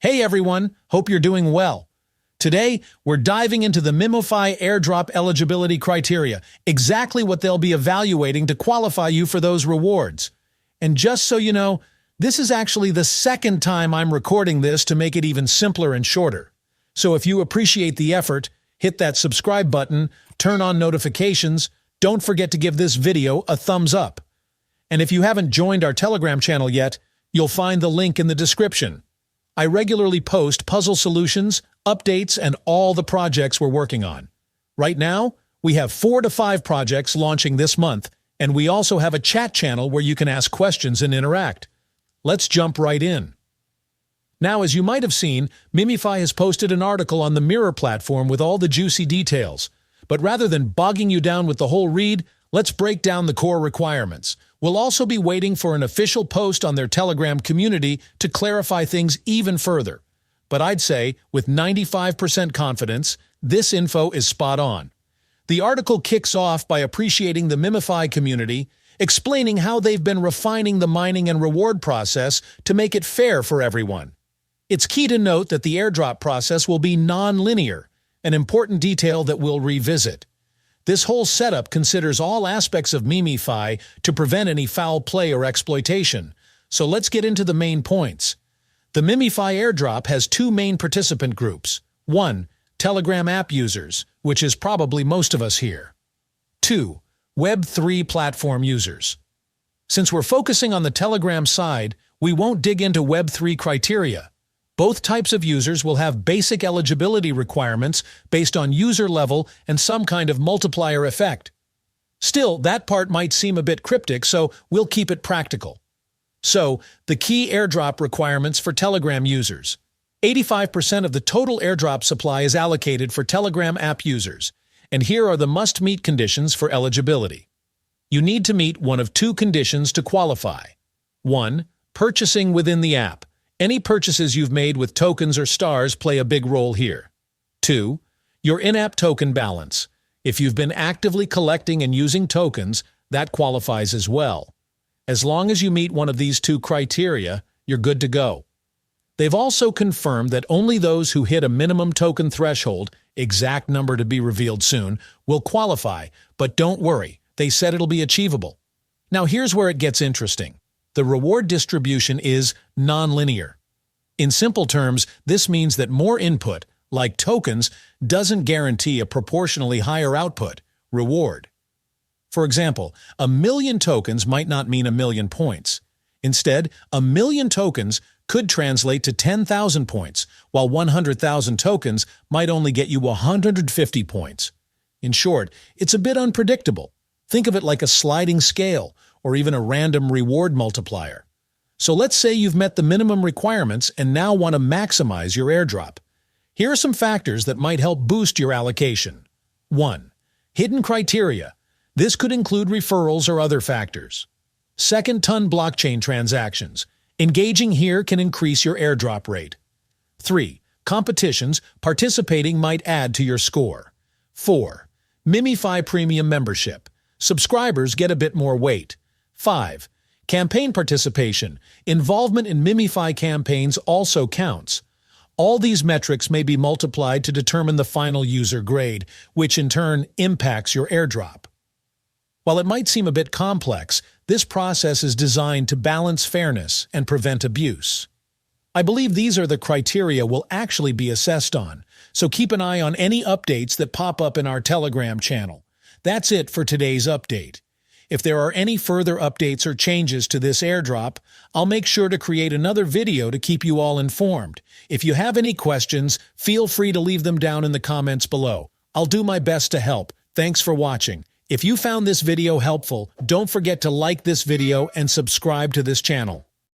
Hey everyone, hope you're doing well. Today, we're diving into the MemeFi Airdrop Eligibility criteria, exactly what they'll be evaluating to qualify you for those rewards. And just so you know, this is actually the second time I'm recording this to make it even simpler and shorter. So if you appreciate the effort, hit that subscribe button, turn on notifications, don't forget to give this video a thumbs up. And if you haven't joined our Telegram channel yet, you'll find the link in the description. I regularly post puzzle solutions, updates, and all the projects we're working on. Right now, we have 4 to 5 projects launching this month, and we also have a chat channel where you can ask questions and interact. Let's jump right in. Now, as you might have seen, MemeFi has posted an article on the Mirror platform with all the juicy details. But rather than bogging you down with the whole read, let's break down the core requirements. We'll also be waiting for an official post on their Telegram community to clarify things even further. But I'd say, with 95% confidence, this info is spot on. The article kicks off by appreciating the MemeFi community, explaining how they've been refining the mining and reward process to make it fair for everyone. It's key to note that the airdrop process will be non-linear, an important detail that we'll revisit. This whole setup considers all aspects of MemeFi to prevent any foul play or exploitation. So let's get into the main points. The MemeFi airdrop has 2 main participant groups. 1. Telegram app users, which is probably most of us here. 2. Web3 platform users. Since we're focusing on the Telegram side, we won't dig into Web3 criteria. Both types of users will have basic eligibility requirements based on user level and some kind of multiplier effect. Still, that part might seem a bit cryptic, so we'll keep it practical. So, the key airdrop requirements for Telegram users. 85% of the total airdrop supply is allocated for Telegram app users, and here are the must-meet conditions for eligibility. You need to meet one of 2 conditions to qualify. 1. Purchasing within the app. Any purchases you've made with tokens or stars play a big role here. 2. Your in-app token balance. If you've been actively collecting and using tokens, that qualifies as well. As long as you meet one of these 2 criteria, you're good to go. They've also confirmed that only those who hit a minimum token threshold, exact number to be revealed soon, will qualify, but don't worry, they said it'll be achievable. Now here's where it gets interesting. The reward distribution is non-linear. In simple terms, this means that more input, like tokens, doesn't guarantee a proportionally higher output, reward. For example, 1,000,000 tokens might not mean 1,000,000 points. Instead, 1,000,000 tokens could translate to 10,000 points, while 100,000 tokens might only get you 150 points. In short, it's a bit unpredictable. Think of it like a sliding scale, or even a random reward multiplier. So let's say you've met the minimum requirements and now want to maximize your airdrop. Here are some factors that might help boost your allocation. 1. Hidden criteria. This could include referrals or other factors. 2nd-ton blockchain transactions. Engaging here can increase your airdrop rate. 3. Competitions. Participating might add to your score. 4. MemeFi Premium membership. Subscribers get a bit more weight. 5. Campaign participation. Involvement in MemeFi campaigns also counts. All these metrics may be multiplied to determine the final user grade, which in turn impacts your airdrop. While it might seem a bit complex, this process is designed to balance fairness and prevent abuse. I believe these are the criteria we'll actually be assessed on, so keep an eye on any updates that pop up in our Telegram channel. That's it for today's update. If there are any further updates or changes to this airdrop, I'll make sure to create another video to keep you all informed. If you have any questions, feel free to leave them down in the comments below. I'll do my best to help. Thanks for watching. If you found this video helpful, don't forget to like this video and subscribe to this channel.